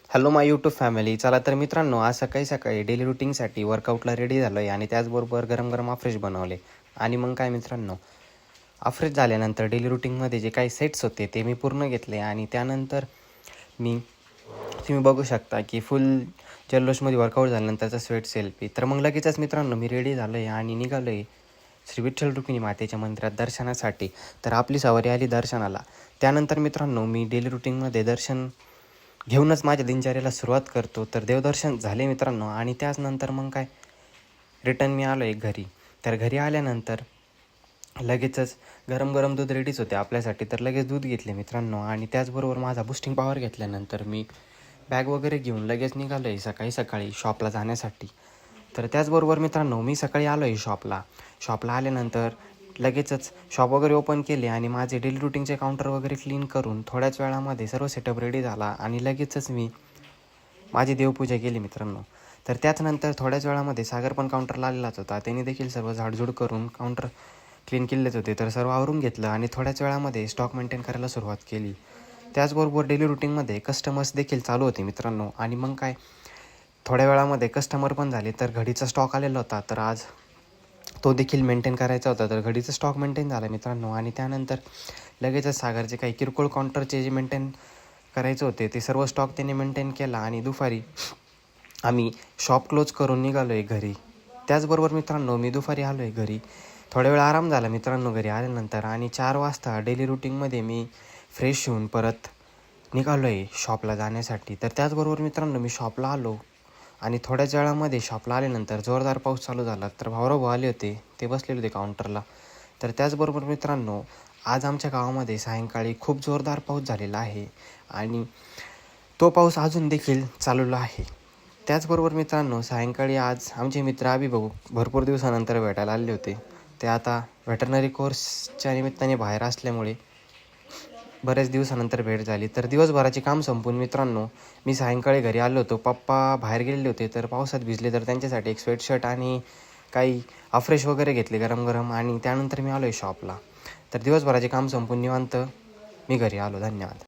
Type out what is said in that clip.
Hello माय YouTube family. चला तर मित्रांनो, आज सकाळी सकाळी डेली रुटीनसाठी वर्कआउटला रेडी झालो आहे आणि त्याचबरोबर गरम गरम आफ्रेश बनवले. आणि मग काय मित्रांनो, आफ्रेश झाल्यानंतर डेली रुटीनमध्ये जे काही सेट्स होते ते मी पूर्ण घेतले आणि त्यानंतर तुम्ही बघू शकता की फुल जल्लोषमध्ये वर्कआउट झाल्यानंतरचा स्वेट सेल्फी. तर मग लगेचच मित्रांनो मी रेडी झालो आहे आणि निघालो आहे श्री विठ्ठल रुक्मिणी मातेच्या मंदिरात दर्शनासाठी. तर आपली सवारी आली दर्शनाला. त्यानंतर मित्रांनो मी डेली रुटीनमध्ये दर्शन घेऊनच माझ्या दिनचर्याला सुरुवात करतो. तर देवदर्शन झाले मित्रांनो आणि त्याचनंतर मग काय रिटर्न मी आलो आहे घरी. तर घरी आल्यानंतर लगेचच गरम गरम दूध रेडीच होते आपल्यासाठी. तर लगेच दूध घेतले मित्रांनो आणि त्याचबरोबर माझा बूस्टिंग पॉवर घेतल्यानंतर मी बॅग वगैरे घेऊन लगेच निघालो आहे सकाळी सकाळी शॉपला जाण्यासाठी. तर त्याचबरोबर मित्रांनो मी सकाळी आलो आहे शॉपला आल्यानंतर लगेचच शॉप वगैरे ओपन केले आणि माझे डेली रुटीनचे काउंटर वगैरे क्लीन करून थोड्याच वेळामध्ये सर्व सेटअप रेडी झाला आणि लगेचच मी माझी देवपूजा केली मित्रांनो. तर त्याचनंतर थोड्याच वेळामध्ये सागर पण काउंटरला आलेलाच होता. त्यांनी देखील सर्व झाडझूड करून काउंटर क्लीन केलेच होते. तर सर्व आवरून घेतलं आणि थोड्याच वेळामध्ये स्टॉक मेंटेन करायला सुरुवात केली. त्याचबरोबर डेली रुटीनमध्ये कस्टमर्स देखील चालू होते मित्रांनो. आणि मग काय थोड्या वेळामध्ये कस्टमर पण झाले. तर घडीचा स्टॉक आलेला होता, तर आज तो देखील मेंटेन करायचा होता. तर घडीचा स्टॉक मेंटेन झाला मित्रांनो. आणि त्यानंतर लगेचच सागरचे काही किरकोळ काउंटरचे जे मेंटेन करायचे होते ते सर्व स्टॉक त्याने मेंटेन केला आणि दुपारी आम्ही शॉप क्लोज करून निघालो आहे घरी. त्याचबरोबर मित्रांनो मी दुपारी आलो आहे घरी. थोड्या वेळ आराम झाला मित्रांनो घरी आल्यानंतर आणि 4 वाजता डेली रुटीनमध्ये मी फ्रेश होऊन परत निघालो आहे शॉपला जाण्यासाठी. तर त्याचबरोबर मित्रांनो मी शॉपला आलो आणि थोड्याच वेळामध्ये शॉपला आल्यानंतर जोरदार पाऊस चालू झाला. तर भाऊ आले होते, ते बसलेले होते काउंटरला. तर त्याचबरोबर मित्रांनो आज आमच्या गावामध्ये सायंकाळी खूप जोरदार पाऊस झालेला आहे आणि तो पाऊस अजून देखील चालू आहे. त्याचबरोबर मित्रांनो सायंकाळी आज आमचे मित्र भाऊ भरपूर दिवसानंतर भेटायला आले होते. ते आता व्हेटरनरी कोर्सच्या निमित्ताने बाहेर असल्यामुळे बऱ्याच दिवसानंतर भेट झाली. तर दिवसभराचे काम संपून मित्रांनो मी सायंकाळी घरी आलो होतो. पप्पा बाहेर गेलेले होते, तर पावसात भिजले. तर त्यांच्यासाठी एक स्वेटशर्ट आणि काही आफ्रेश वगैरे घेतले गरम गरम आणि त्यानंतर मी आलो आहे शॉपला. तर दिवसभराचे काम संपून निवांत मी घरी आलो. धन्यवाद.